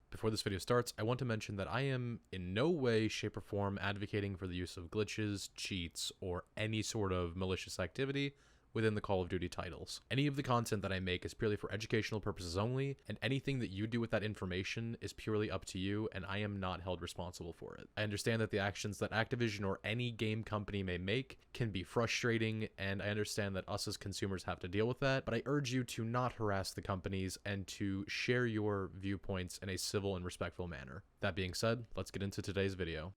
Before this video starts, I want to mention that I am in no way, shape, or form advocating for the use of glitches, cheats, or any sort of malicious activity within the Call of Duty titles. Any of the content that I make is purely for educational purposes only, and anything that you do with that information is purely up to you, and I am not held responsible for it. I understand that the actions that Activision or any game company may make can be frustrating, and I understand that us as consumers have to deal with that, but I urge you to not harass the companies and to share your viewpoints in a civil and respectful manner. That being said, let's get into today's video.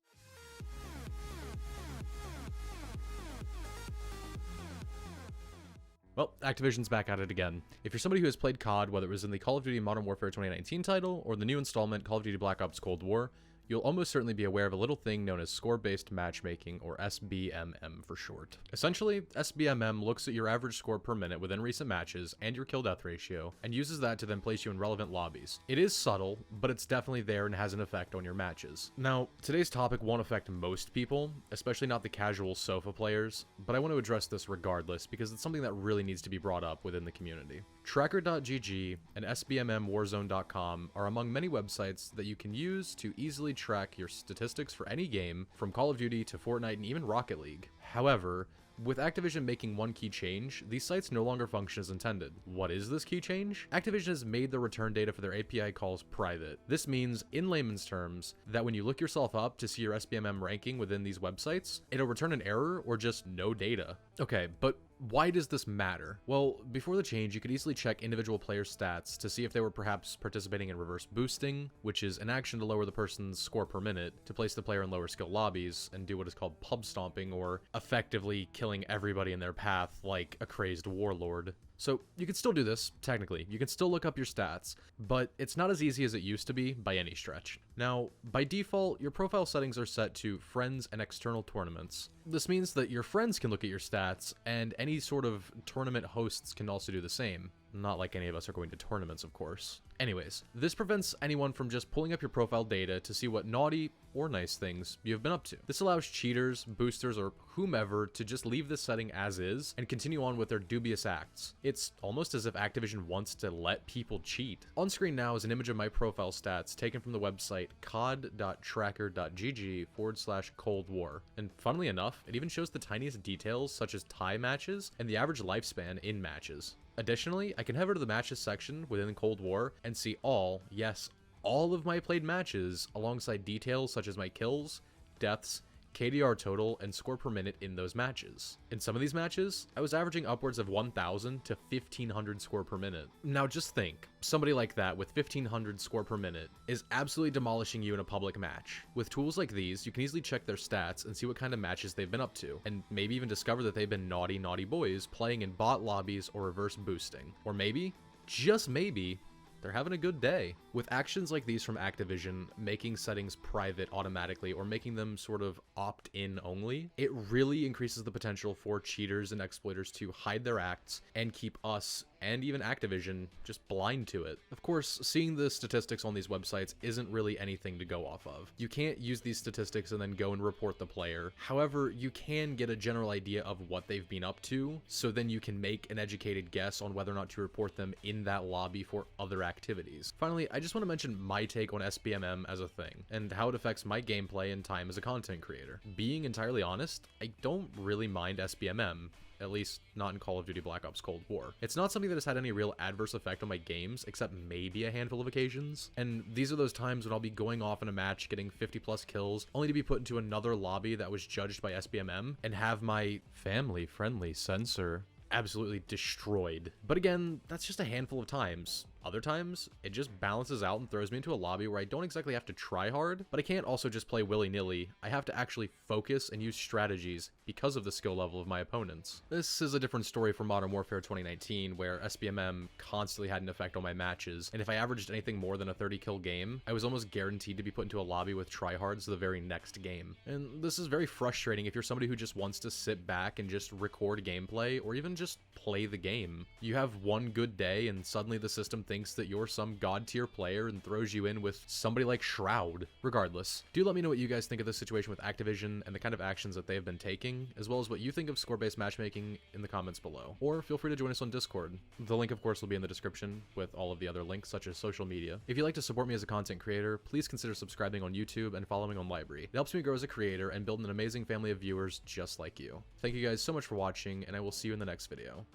Well, Activision's back at it again. If you're somebody who has played COD, whether it was in the Call of Duty Modern Warfare 2019 title or the new installment Call of Duty Black Ops Cold War, you'll almost certainly be aware of a little thing known as score-based matchmaking, or SBMM for short. Essentially, SBMM looks at your average score per minute within recent matches and your kill-death ratio, and uses that to then place you in relevant lobbies. It is subtle, but it's definitely there and has an effect on your matches. Now, today's topic won't affect most people, especially not the casual sofa players, but I want to address this regardless because it's something that really needs to be brought up within the community. Tracker.gg and SBMMWarzone.com are among many websites that you can use to easily track your statistics for any game, from Call of Duty to Fortnite and even Rocket League. However, with Activision making one key change, these sites no longer function as intended. What is this key change? Activision has made the return data for their API calls private. This means, in layman's terms, that when you look yourself up to see your SBMM ranking within these websites, it'll return an error or just no data. Okay, but why does this matter? Well, before the change, you could easily check individual player stats to see if they were perhaps participating in reverse boosting, which is an action to lower the person's score per minute to place the player in lower skill lobbies and do what is called pub stomping, or effectively killing everybody in their path like a crazed warlord. So you can still do this, technically. You can still look up your stats, but it's not as easy as it used to be by any stretch. Now, by default, your profile settings are set to friends and external tournaments. This means that your friends can look at your stats, and any sort of tournament hosts can also do the same. Not like any of us are going to tournaments, of course. Anyways, this prevents anyone from just pulling up your profile data to see what naughty or nice things you've been up to. This allows cheaters, boosters, or whomever to just leave this setting as is and continue on with their dubious acts. It's almost as if Activision wants to let people cheat. On screen now is an image of my profile stats taken from the website cod.tracker.gg/Cold War. And funnily enough, it even shows the tiniest details such as tie matches and the average lifespan in matches. Additionally, I can head over to the matches section within Cold War and see all, yes, all of my played matches alongside details such as my kills, deaths, KDR total, and score per minute in those matches. In some of these matches, I was averaging upwards of 1,000 to 1,500 score per minute. Now just think, somebody like that with 1,500 score per minute is absolutely demolishing you in a public match. With tools like these, you can easily check their stats and see what kind of matches they've been up to, and maybe even discover that they've been naughty boys playing in bot lobbies or reverse boosting. Or maybe, just maybe, they're having a good day. With actions like these from Activision, making settings private automatically or making them sort of opt-in only, it really increases the potential for cheaters and exploiters to hide their acts and keep us and even Activision just blind to it. Of course, seeing the statistics on these websites isn't really anything to go off of. You can't use these statistics and then go and report the player. However, you can get a general idea of what they've been up to, so then you can make an educated guess on whether or not to report them in that lobby for other activities. Finally, I just want to mention my take on SBMM as a thing, and how it affects my gameplay and time as a content creator. Being entirely honest, I don't really mind SBMM. At least not in Call of Duty Black Ops Cold War. It's not something that has had any real adverse effect on my games, except maybe a handful of occasions. And these are those times when I'll be going off in a match, getting 50 plus kills, only to be put into another lobby that was judged by SBMM, and have my family-friendly sensor absolutely destroyed. But again, that's just a handful of times. Other times, it just balances out and throws me into a lobby where I don't exactly have to try hard, but I can't also just play willy-nilly. I have to actually focus and use strategies because of the skill level of my opponents. This is a different story from Modern Warfare 2019, where SBMM constantly had an effect on my matches, and if I averaged anything more than a 30-kill game, I was almost guaranteed to be put into a lobby with tryhards the very next game. And this is very frustrating if you're somebody who just wants to sit back and just record gameplay, or even just play the game. You have one good day, and suddenly the system thinks that you're some god tier player and throws you in with somebody like Shroud. Regardless, do let me know what you guys think of this situation with Activision and the kind of actions that they've been taking, as well as what you think of score-based matchmaking in the comments below. Or feel free to join us on Discord. The link, of course, will be in the description with all of the other links, such as social media. If you'd like to support me as a content creator, please consider subscribing on YouTube and following on Library. It helps me grow as a creator and build an amazing family of viewers just like you. Thank you guys so much for watching, and I will see you in the next video.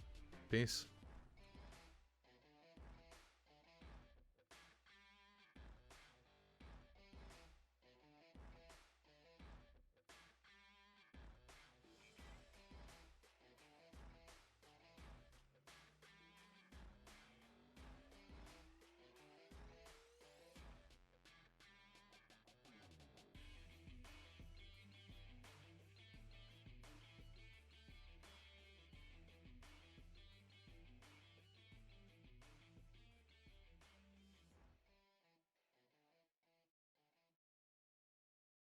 Peace.